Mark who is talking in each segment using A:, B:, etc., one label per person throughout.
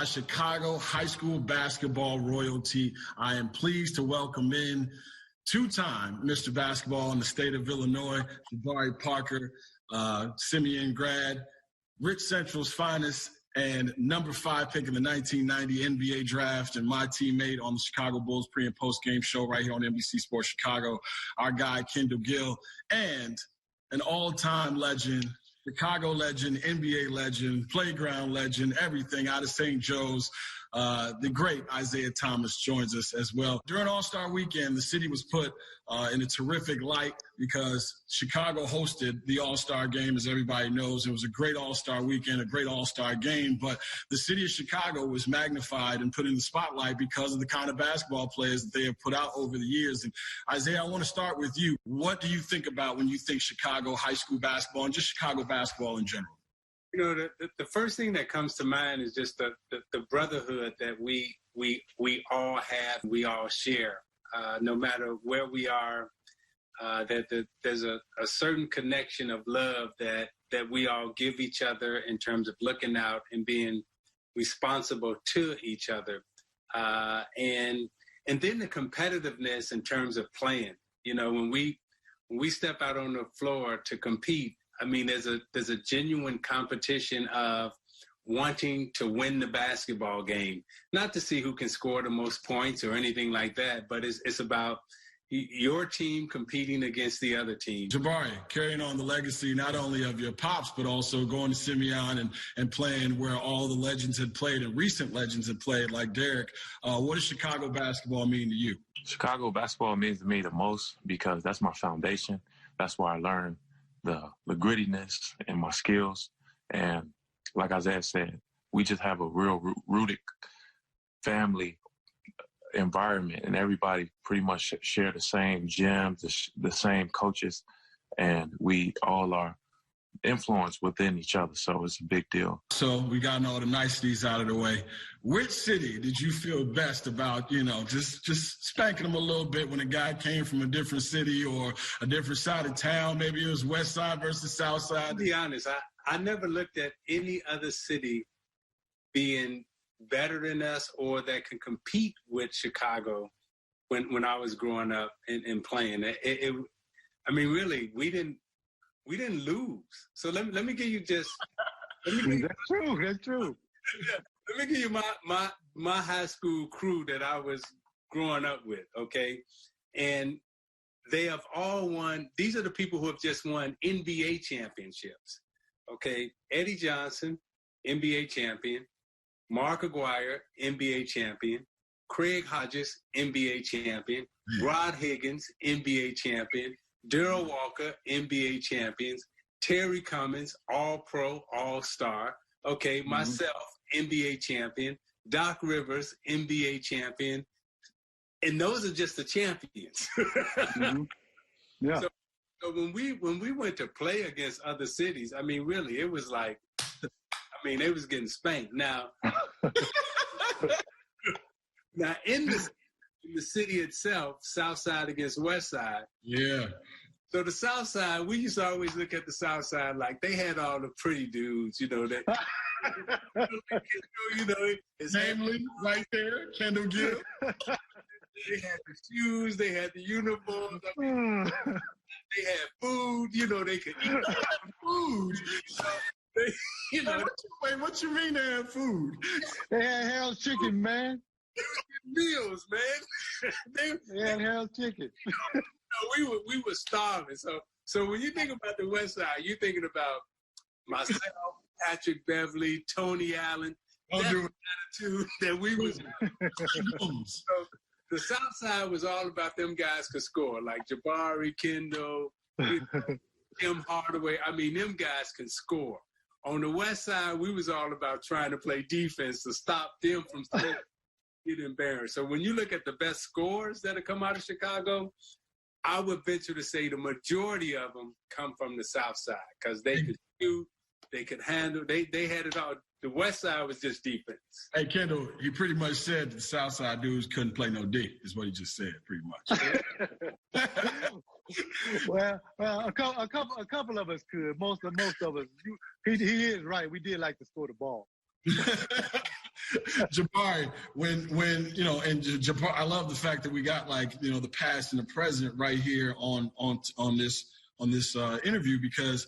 A: by Chicago high school basketball royalty. I am pleased to welcome in two-time Mr. Basketball in the state of Illinois, Jabari Parker, Simeon grad, Rich Central's finest, and number 5 pick in the 1990 NBA draft, and my teammate on the Chicago Bulls pre- and post-game show right here on NBC Sports Chicago, our guy Kendall Gill, and an all-time legend, Chicago legend, NBA legend, playground legend, everything out of St. Joe's. The great Isiah Thomas joins us as well. During All-Star Weekend, the city was put in a terrific light because Chicago hosted the All-Star Game, as everybody knows. It was a great All-Star Weekend, a great All-Star Game, but the city of Chicago was magnified and put in the spotlight because of the kind of basketball players that they have put out over the years. And Isiah, I want to start with you. What do you think about when you think Chicago high school basketball and just Chicago basketball in general?
B: You know, the first thing that comes to mind is just the brotherhood that we all have, we all share, no matter where we are. That there's a certain connection of love that we all give each other in terms of looking out and being responsible to each other, and then the competitiveness in terms of playing. You know, when we step out on the floor to compete, I mean, there's a genuine competition of wanting to win the basketball game, not to see who can score the most points or anything like that, but it's about your team competing against the other team.
A: Jabari, carrying on the legacy not only of your pops, but also going to Simeon and playing where all the legends had played and recent legends had played, like Derek. What does Chicago basketball mean to you?
C: Chicago basketball means to me the most because that's my foundation. That's where I learned the grittiness and my skills. And like Isiah said, we just have a real rooted family environment, and everybody pretty much share the same gyms, the same coaches, and we all are influenced within each other. So it's a big deal.
A: So we gotten all the niceties out of the way. Which city did you feel best about, just spanking them a little bit when a guy came from a different city or a different side of town? Maybe it was West Side versus South Side.
B: To be honest, I never looked at any other city being better than us or that can compete with Chicago when I was growing up and playing. I mean, really, we didn't lose. So let me give you just.
D: That's true.
B: Let me give you my high school crew that I was growing up with. Okay, and they have all won. These are the people who have just won NBA championships. Okay, Eddie Johnson, NBA champion. Mark Aguirre, NBA champion. Craig Hodges, NBA champion. Rod Higgins, NBA champion. Darrell Walker, NBA champions. Terry Cummins, All-Pro, All-Star. Okay, myself, NBA champion. Doc Rivers, NBA champion. And those are just the champions.
D: Yeah.
B: So when we went to play against other cities, I mean, really, it was like, they was getting spanked. Now, in the city itself, South Side against West Side.
A: Yeah.
B: So the South Side, we used to always look at the South Side like they had all the pretty dudes, that.
A: Namely, right there, Kendall Gill.
B: They had the shoes, they had the uniforms. They had food. They could eat food.
A: Wait, what you mean they had food?
D: They had Harold's chicken, man.
B: Meals, man.
D: They had Harold's chicken.
B: We were starving. So when you think about the West Side, you're thinking about myself, Patrick Beverly, Tony Allen. That's the attitude that we was. So the South Side was all about them guys could score, like Jabari, Kendall, Tim Hardaway. I mean, them guys can score. On the West Side, we was all about trying to play defense to stop them from getting embarrassed. So when you look at the best scores that have come out of Chicago, I would venture to say the majority of them come from the South Side because they could shoot, they could handle, they had it all. The West Side was just defense.
A: Hey, Kendall, he pretty much said the South Side dudes couldn't play no D, is what he just said, pretty much.
D: Well, a couple of us could. Most of us. He is right. We did like to score the ball.
A: Jabari, when and Jabari, I love the fact that we got the past and the present right here on this interview, because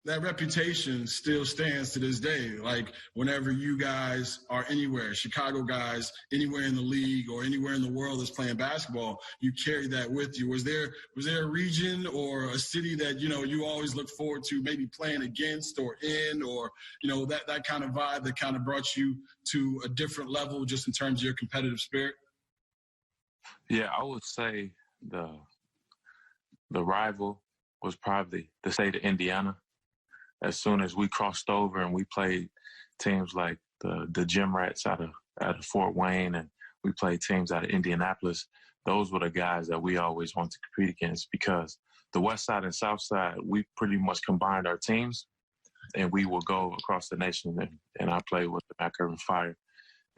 A: that reputation still stands to this day. Like, whenever you guys are anywhere, Chicago guys, anywhere in the league or anywhere in the world that's playing basketball, you carry that with you. Was there a region or a city that, you always look forward to maybe playing against or in, or, that kind of vibe that kind of brought you to a different level just in terms of your competitive spirit?
C: Yeah, I would say the rival was probably the state of Indiana. As soon as we crossed over and we played teams like the Gym Rats out of Fort Wayne, and we played teams out of Indianapolis, those were the guys that we always wanted to compete against, because the West Side and South Side, we pretty much combined our teams, and we would go across the nation. And I played with the Matt Irvin Fire,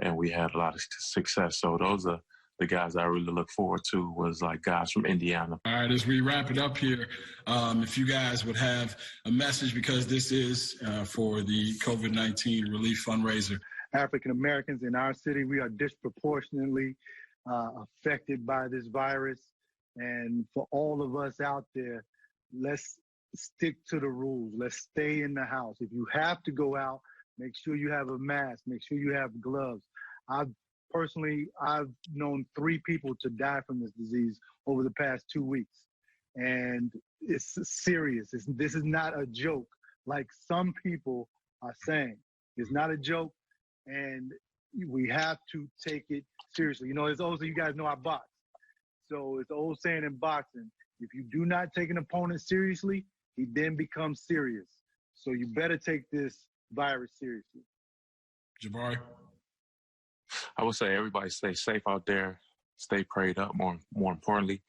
C: and we had a lot of success. So those are the guys I really look forward to, was like guys from Indiana.
A: All right, as we wrap it up here, if you guys would have a message, because this is for the COVID-19 relief fundraiser.
D: African Americans in our city, we are disproportionately affected by this virus. And for all of us out there, let's stick to the rules. Let's stay in the house. If you have to go out, make sure you have a mask, make sure you have gloves. Personally, I've known 3 people to die from this disease over the past 2 weeks. And it's serious. This is not a joke, like some people are saying. It's not a joke, and we have to take it seriously. It's also, you guys know I box. So it's the old saying in boxing, if you do not take an opponent seriously, he then becomes serious. So you better take this virus seriously.
A: Jabari?
C: I would say everybody stay safe out there, stay prayed up, more importantly,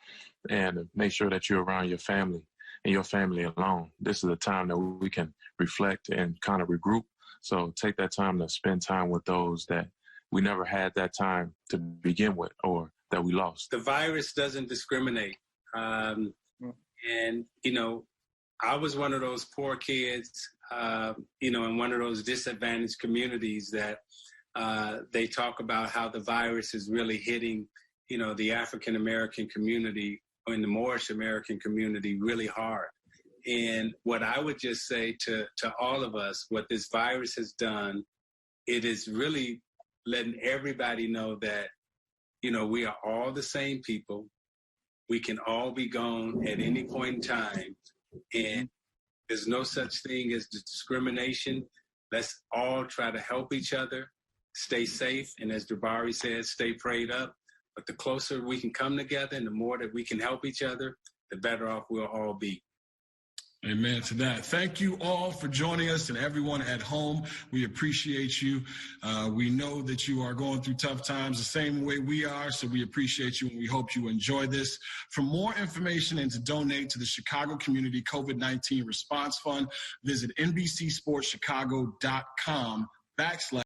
C: and make sure that you're around your family and your family alone. This is a time that we can reflect and kind of regroup. So take that time to spend time with those that we never had that time to begin with, or that we lost.
B: The virus doesn't discriminate. And, I was one of those poor kids, in one of those disadvantaged communities that they talk about how the virus is really hitting, the African-American community and the Moorish American community really hard. And what I would just say to all of us, what this virus has done, it is really letting everybody know that, we are all the same people. We can all be gone at any point in time. And there's no such thing as discrimination. Let's all try to help each other. Stay safe, and as Jabari says, stay prayed up. But the closer we can come together and the more that we can help each other, the better off we'll all be.
A: Amen to that. Thank you all for joining us, and everyone at home. We appreciate you. We know that you are going through tough times the same way we are, so we appreciate you, and we hope you enjoy this. For more information and to donate to the Chicago Community COVID-19 Response Fund, visit NBCSportsChicago.com/